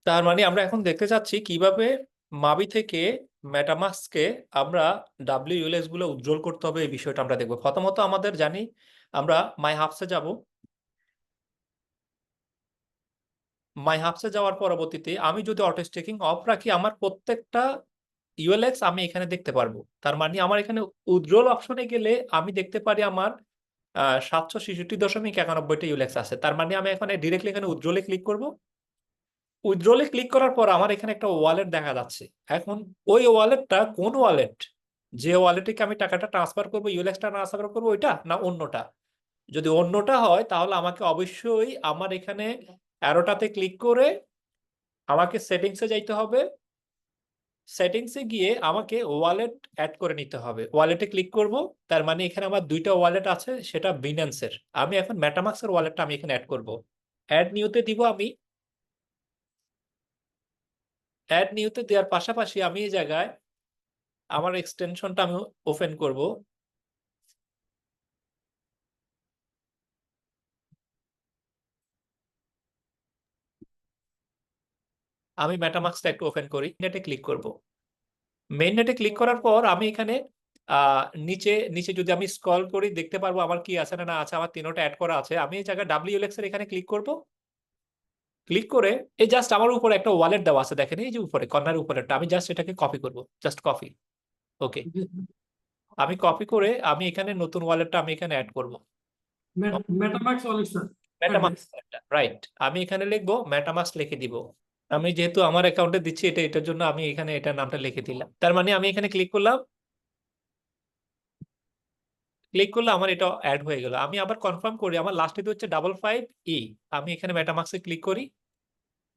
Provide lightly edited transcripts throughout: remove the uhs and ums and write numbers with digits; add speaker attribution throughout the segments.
Speaker 1: তার মানে আমরা এখন দেখতে চাচ্ছি কিভাবে মাবি থেকে মেটামাস্ককে আমরা ডাব্লিউএলএক্স গুলো উজ্জ্বল করতে হবে, এই বিষয়টা আমরা দেখবো। প্রথমত আমাদের জানি আমরা মাই হাবসে যাব। মাই হাবসে যাওয়ার পরবর্তীতে আমি যদি অটো স্টেকিং অফ রাখি, আমার প্রত্যেকটা ইউএলএক্স আমি এখানে দেখতে পারবো। তার মানে আমার এখানে উজ্জ্বল অপশনে গেলে আমি দেখতে পারি আমার 766.91টা ইউএলএক্স আছে। তার মানে আমি এখানে ডিরেক্টলি এখানে উজ্জ্বলে ক্লিক করব। উইথড্রলে ক্লিক করার পর আমার এখানে একটা ওয়ালেট দেখা যাচ্ছে। এখন ওই ওয়ালেটটা কোন ওয়ালেট? যে ওয়ালেটে আমি টাকাটা ট্রান্সফার করবো, ইউএলএক্সটা ট্রান্সফার করবো, ওইটা না অন্যটা? যদি অন্যটা হয় তাহলে আমাকে অবশ্যই আমার এখানে অ্যারোটাতে ক্লিক করে আমাকে সেটিংসে যাইতে হবে। সেটিংসে গিয়ে আমাকে ওয়ালেট অ্যাড করে নিতে হবে। ওয়ালেটে ক্লিক করব। তার মানে এখানে আমার দুইটা ওয়ালেট আছে, সেটা বিন্যান্সের। আমি এখন মেটামাক্সের ওয়ালেটটা আমি এখানে অ্যাড করব। অ্যাড নিউতে দিব আমি। অ্যাড নিউতে দেওয়ার পাশাপাশি আমি এই জায়গায় আমার এক্সটেনশনটা আমি ওপেন করব। আমি মেটামাক্সটা একটু ওপেন করি, নেটে ক্লিক করব। মেইন নেটে ক্লিক করার পর আমি এখানে নিচে নিচে যদি আমি স্ক্রল করি দেখতে পারবো আমার কি আছে না না আছে। আমার তিনোটা অ্যাড করা আছে। আমি এই জায়গায় ডাব্লিউএলএক্স এর এখানে ক্লিক করব। ক্লিক করে এই জাস্ট আমার উপরে একটা ওয়ালেট দেওয়া আছে, দেখেন এই যে উপরে কর্নার উপরেরটা, আমি জাস্ট এটাকে কপি করব। Just copy. ওকে, আমি কপি করে আমি এখানে নতুন ওয়ালেটটা আমি এখানে অ্যাড করব।
Speaker 2: MetaMask wallet sir.
Speaker 1: MetaMask, right. আমি এখানে লিখবো মেটামাস্ক, লিখে দিব। আমি যেহেতু আমার অ্যাকাউন্টে দিচ্ছি এটার জন্য আমি এখানে এটার নামটা লিখে দিলাম। তার মানে আমি এখানে ক্লিক করলাম। ক্লিক করলে আমার এটা অ্যাড হয়ে গেল। আমি আবার কনফার্ম করি, আমার লাস্টে হচ্ছে 55E। আমি এখানে মেটামাস্কে ক্লিক করি,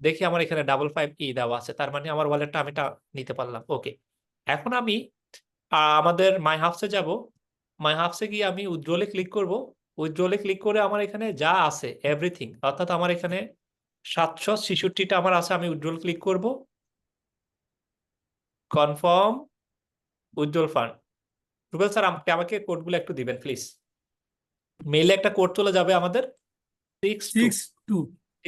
Speaker 1: দেখি আমার এখানে 55E দেওয়া আছে। তার মানে আমার ওয়ালেটটা আমি নিতে পারলাম। ওকে, এখন আমি আমাদের মাই হাবসে যাব। মাই হাবসে গিয়ে আমি উইথড্রলে ক্লিক করব। উইথড্রলে ক্লিক করে আমার এখানে যা আছে এভরিথিং, অর্থাৎ আমার এখানে 766টা আমার আছে। আমি উইথড্রল ক্লিক করব। Confirm withdrawal fund. Rubel sir, আমাকে কোডগুলো একটু দিবেন প্লিজ। মেইলে একটা কোড চলে যাবে আমাদের 62।
Speaker 2: 62।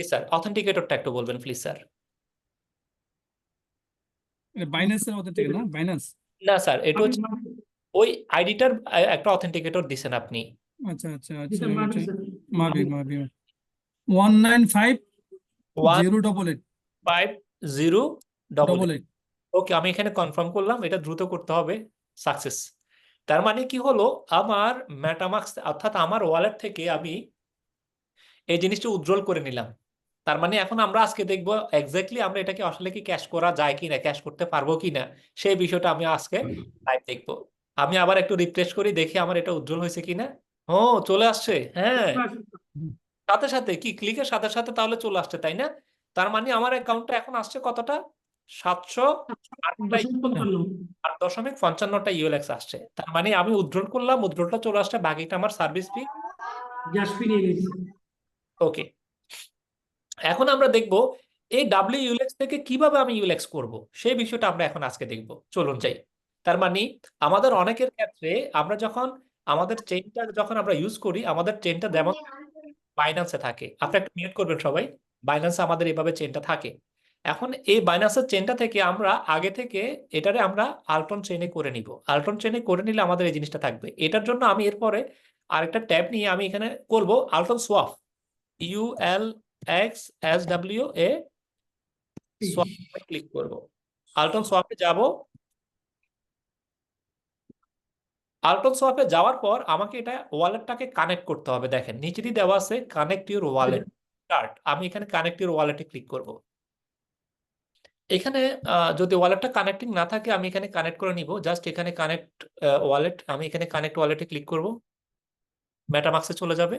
Speaker 1: স্যার অথেন্টিকেটরটা একটু বলবেন প্লিজ স্যার।
Speaker 2: বাইন্যান্সের মধ্যে থেকে না, বাইন্যান্স।
Speaker 1: না স্যার, এটা হচ্ছে ওই আইডিটার একটা অথেন্টিকেটর দিছেন আপনি।
Speaker 2: আচ্ছা আচ্ছা আচ্ছা, মাবি মাবি 195 088
Speaker 1: 15088।
Speaker 2: 88।
Speaker 1: ওকে, আমি এখানে কনফার্ম করলাম। এটা দ্রুত করতে হবে। সাকসেস। তার মানে কি হলো, আমার মেটামাক্স অর্থাৎ আমার ওয়ালেট থেকে আমি এই জিনিসটা উজ্জ্বল করে নিলাম। তার মানে এখন আমরা আজকে দেখবো এক্স্যাক্টলি আমরা এটাকে আসলে কি ক্যাশ করা যায় কিনা, ক্যাশ করতে পারবো কিনা, সেই বিষয়টা আমি আজকে লাইভ দেখবো। আমি আবার একটু রিফ্রেশ করি, দেখি আমার এটা উজ্জ্বল হয়েছে কিনা। ও, চলে আসছে। হ্যাঁ, সাথে সাথে কি ক্লিকের সাথে সাথে তাহলে চলে আসছে, তাই না? তার মানে আমার অ্যাকাউন্টে এখন আসছে কতটা? 708টা 8.55টা ইউএলএক্স আসছে। তার মানে আমি উইথড্রল করলাম, উইথড্রলটা চলে আসছে, বাকিটা আমার সার্ভিস ফি,
Speaker 2: গ্যাস ফি নিয়ে নিয়েছি।
Speaker 1: ওকে। এখন আমরা দেখব এই ডাব্লিউএলএক্স থেকে কিভাবে আমি ইউএলএক্স করব, সেই বিষয়টা আমরা এখন আজকে দেখব। চলুন যাই। তার মানে আমাদের অনেকের ক্ষেত্রে আমরা যখন আমাদের চেইনটা যখন আমরা ইউজ করি, আমাদের চেইনটা যেমন বাইন্যান্সে থাকে। আপনি একটা মিউট করবেন সবাই। বাইন্যান্সে আমাদের এইভাবে চেইনটা থাকে। এখন এই বাইন্যান্সের চেইনটা থেকে আমরা আগে থেকে এটারে আমরা আল্টন চেইনে করে নিব। আল্টন চেইনে করে নিলে আমাদের এই জিনিসটা থাকবে। এটার জন্য আমি এরপরে আরেকটা ট্যাব নিয়ে আমি এখানে করব আল্টন সোয়াপ। ULXSWA সোয়াপে ক্লিক করব। আল্টন সোয়াপে যাব। আল্টন সোয়াপে যাওয়ার পর আমাকে এটা ওয়ালেটটাকে কানেক্ট করতে হবে। দেখেন নিচেই দেওয়া আছে কানেক্ট ইউর ওয়ালেট স্টার্ট। আমি এখানে কানেক্ট ইউর ওয়ালেটে ক্লিক করব। এখানে যদি ওয়ালেটটা কানেক্টিং না থাকে আমি এখানে কানেক্ট করে নিব। জাস্ট এখানে কানেক্ট ওয়ালেট, আমি এখানে কানেক্ট ওয়ালেটে ক্লিক করব। মেটামাক্সে চলে যাবে।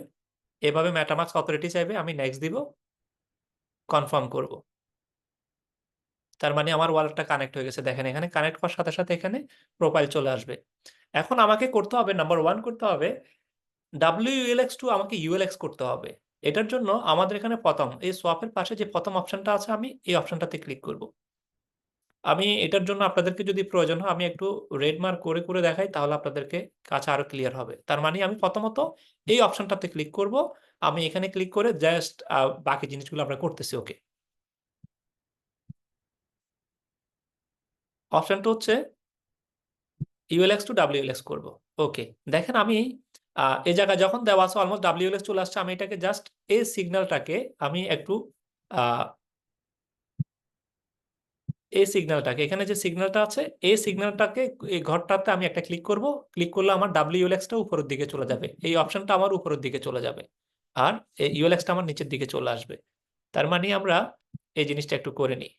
Speaker 1: এভাবে মেটামাক্স অথরিটি চাইবে, আমি নেক্সট দিব, কনফার্ম করব। তার মানে আমার ওয়ালেটটা কানেক্ট হয়ে গেছে। দেখেন এখানে কানেক্ট করার সাথে সাথে এখানে প্রোফাইল চলে আসবে। এখন আমাকে করতে হবে নাম্বার 1 করতে হবে WULX2 আমাকে ULX করতে হবে। এটার জন্য আমাদের এখানে প্রথম এই সোয়াপের পাশে যে প্রথম অপশনটা আছে আমি এই অপশনটাতে ক্লিক করব। আমি এটার জন্য আপনাদেরকে যদি প্রয়োজন হয় আমি একটু রেড মার্ক করে করে দেখাই, তাহলে আপনাদেরকে কাছে আরো ক্লিয়ার হবে। তার মানে আমি প্রথমত এই অপশনটাতে ক্লিক করব। আমি এখানে ক্লিক করে জাস্ট বাকি জিনিসগুলো আমরা করতেছি। ওকে, অপশনটা হচ্ছে ইউএলএক্স টু ডাব্লিউএলএক্স করব। ওকে, দেখেন আমি এই জায়গায় যখন দেওয়া আছে অলমোস্ট ডাব্লিউএলএক্স চলে আসছে, আমি এটাকে জাস্ট এই সিগন্যালটাকে আমি একটু এই সিগন্যালটাকে এখানে যে সিগন্যালটা আছে এই সিগন্যালটাকে এই ঘরটাতে আমি একটা ক্লিক করব। ক্লিক করলে আমার ডাব্লিউএলএক্সটা উপরের দিকে চলে যাবে, এই অপশনটা আমার উপরের দিকে চলে যাবে, আর এই ইউএলএক্সটা আমার নিচের দিকে চলে আসবে। তার মানে আমরা এই জিনিসটা একটু করে নিই।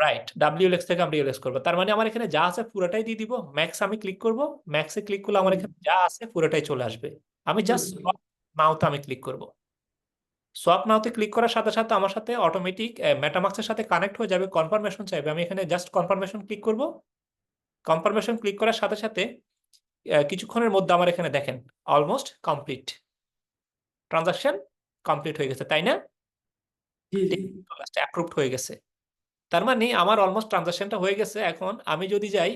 Speaker 1: রাইট, ডাব্লিউএলএক্স থেকে আমরা ইউএলএক্স করবো। তার মানে আমার এখানে যা আছে পুরোটাই দিয়ে দিব। ম্যাক্স আমি ক্লিক করব, ম্যাক্সে ক্লিক করলে আমার এখানে যা আছে পুরোটাই চলে আসবে। আমি জাস্ট নাওতে আমি ক্লিক করব। সোয়াপ নাওতে ক্লিক করার সাথে সাথে আমার সাথে অটোমেটিক মেটামাক্সের সাথে কানেক্ট হয়ে যাবে। কনফার্মেশন চাইবে, আমি এখানে জাস্ট কনফার্মেশন ক্লিক করব। কনফার্মেশন ক্লিক করার সাথে সাথে কিছুক্ষণের মধ্যে আমার এখানে দেখেন অলমোস্ট কমপ্লিট, ট্রানজাকশন কমপ্লিট হয়ে গেছে, তাই না? অ্যাপ্রুভড হয়ে গেছে। তার মানে আমার অলমোস্ট ট্রানজাকশনটা হয়ে গেছে। এখন আমি যদি যাই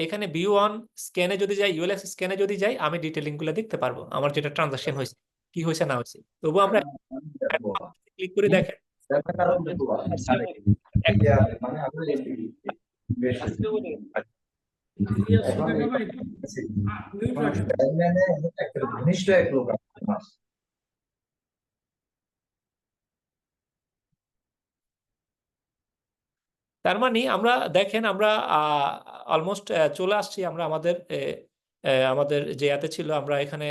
Speaker 1: এখানে B1 স্ক্যানে যদি যাই, ইউএলএক্স স্ক্যানে যদি যাই, আমি ডিটেলিং গুলো দেখতে পারবো আমার যেটা ট্রানজাকশন হয়েছে, কি হয়েছে না হয়েছে। তবু আমরা ক্লিক করে দেখেন তার মানে আমরা দেখেন আমরা অলমোস্ট চলে আসছি। আমরা আমাদের যে এতে ছিল, আমরা এখানে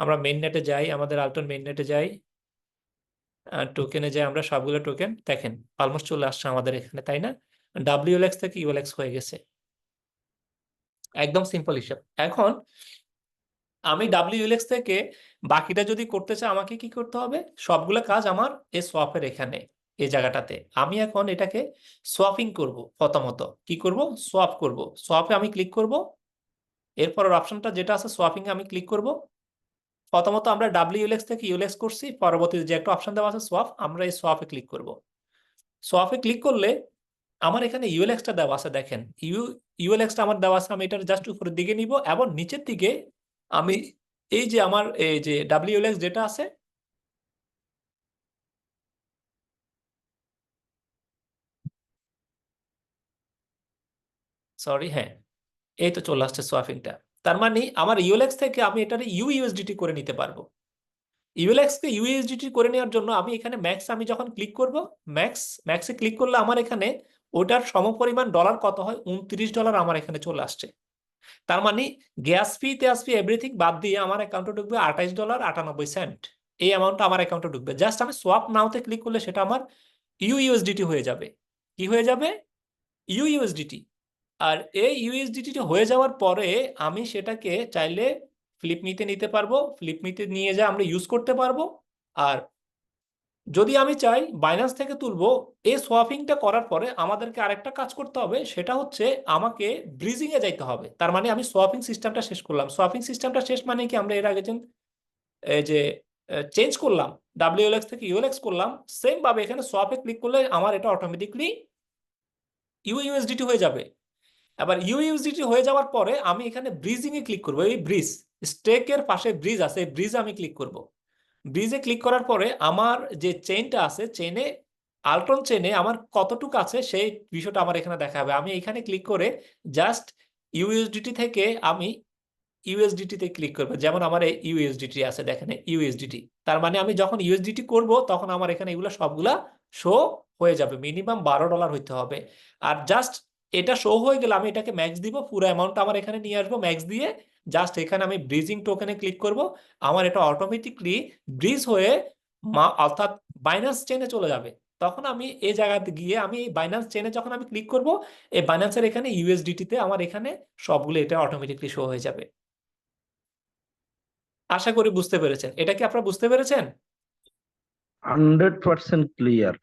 Speaker 1: আমরা মেইন নেটে যাই, আমাদের আল্টন মেইন নেটে যাই, টোকেনে যাই, আমরা সবগুলো টোকেন দেখেন অলমোস্ট চলে আসছে আমাদের এখানে, তাই না? ডাব্লিউএলএক্স থেকে ইউএলএক্স হয়ে গেছে, একদম সিম্পল হিসাব। এখন আমি ডাব্লিউএলএক্স থেকে বাকিটা যদি করতে চাই, আমাকে কি করতে হবে? সবগুলো কাজ আমার এই সোয়াপের এখানে এই জায়গাটাতে। আমি এখন এটাকে সোয়াপিং করব। প্রথমত কি করব? সোয়াপ করব। সোয়াপে আমি ক্লিক করব, এরপরের অপশনটা যেটা আছে সোয়াপিং আমি ক্লিক করব। প্রথমত আমরা ডাব্লিউএলএক্স থেকে ইউএলএক্স করছি, পরবর্তীতে যে একটা অপশন দেওয়া আছে সোয়াপ, আমরা এই সোয়াপে ক্লিক করব। সোয়াপে ক্লিক করলে আমার এখানে ইউএলএক্সটা দেওয়া আছে, দেখেন ইউএলএক্সটা আমার দেওয়া আছে। আমি এটা জাস্ট উপরের দিকে নিব এবং নিচের দিকে আমি এই যে আমার এই যে ডাব্লিউএলএক্স যেটা আছে, সরি, হ্যাঁ, এই তো চলে আসছে সোয়াপিংটা। তার মানে আমার ইউএলএক্স থেকে আমি এটার ইউএসডিটি করে নিতে পারবো। ইউএলএক্স কে ইউএসডিটি করে নেওয়ার জন্য আমি এখানে ম্যাক্স আমি যখন ক্লিক করব, ম্যাক্সে ক্লিক করলে আমার এখানে ওটার সমপরিমাণ ডলার কত হয়, $29 আমার এখানে চলে আসছে। তার মানে গ্যাস ফি তেয়াস ফি এভরিথিং বাদ দিয়ে আমার অ্যাকাউন্টে ঢুকবে $28.98। এই অ্যামাউন্টটা আমার অ্যাকাউন্টে ঢুকবে। জাস্ট আমি সোয়াপ নাওতে ক্লিক করলে সেটা আমার ইউএসডিটি হয়ে যাবে। কি হয়ে যাবে? ইউএসডিটি। আর এই ইউএসডিটি হয়ে যাওয়ার পরে আমি সেটাকে চাইলে ফ্লিপমিতে নিতে পারবো, ফ্লিপমিতে নিয়ে যা আমরা ইউজ করতে পারবো। আর যদি আমি চাই বাইন্যান্স থেকে তুলবো, এই সোয়াপিংটা করার পরে আমাদেরকে আরেকটা কাজ করতে হবে, সেটা হচ্ছে আমাকে ব্রিজিং এ যাইতে হবে। তার মানে আমি সোয়াপিং সিস্টেমটা শেষ করলাম। সোয়াপিং সিস্টেমটা শেষ মানে কি, আমরা এর আগে যে চেঞ্জ করলাম ডাব্লিউএলএক্স থেকে ইউএলএক্স করলাম, সেম ভাবে এখানে সোয়াপে ক্লিক করলে আমার এটা অটোমেটিকলি ইউএসডিটি হয়ে যাবে। আবার ইউএসডিটি হয়ে যাওয়ার পরে আমি এখানে ব্রিজিং এ ক্লিক করবো। এই ব্রিজ স্টেকের পাশে ব্রিজ আছে, এই ব্রিজে আমি ক্লিক করব। ব্রিজে ক্লিক করার পরে আমার যে চেইনটা আছে, আল্টন চেইনে আমার কতটুকু আছে সেই বিষয়টা আমার এখানে দেখাবে। আমি এখানে ক্লিক করে জাস্ট ইউএসডিটি থেকে আমি ইউএসডিটি তে ক্লিক করবো। যেমন আমার এই ইউএসডিটি আছে, দেখেন ইউএসডিটি। তার মানে আমি যখন ইউএসডিটি করব তখন আমার এখানে এগুলো সবগুলা শো হয়ে যাবে। মিনিমাম $12 হইতে হবে। আর জাস্ট এটা শো হয়ে গেলে আমি এটাকে ম্যাক্স দিব, পুরো অ্যামাউন্ট আমার এখানে নিয়ে আসবো। ম্যাক্স দিয়ে জাস্ট এখানে আমি ব্রিজিং টোকেনে ক্লিক করব। আমার এটা অটোমেটিকলি ব্রিজ হয়ে অর্থাৎ বাইন্যান্স চেনে চলে যাবে। তখন আমি এই জায়গাতে গিয়ে আমি এই বাইন্যান্স চেনে যখন আমি ক্লিক করব, এই বাইন্যান্সের এখানে ইউএসডিটি তে আমার এখানে সবগুলো এটা অটোমেটিকলি শো হয়ে যাবে। আশা করি বুঝতে পেরেছেন। এটা কি আপনারা বুঝতে পেরেছেন?
Speaker 3: 100% ক্লিয়ার।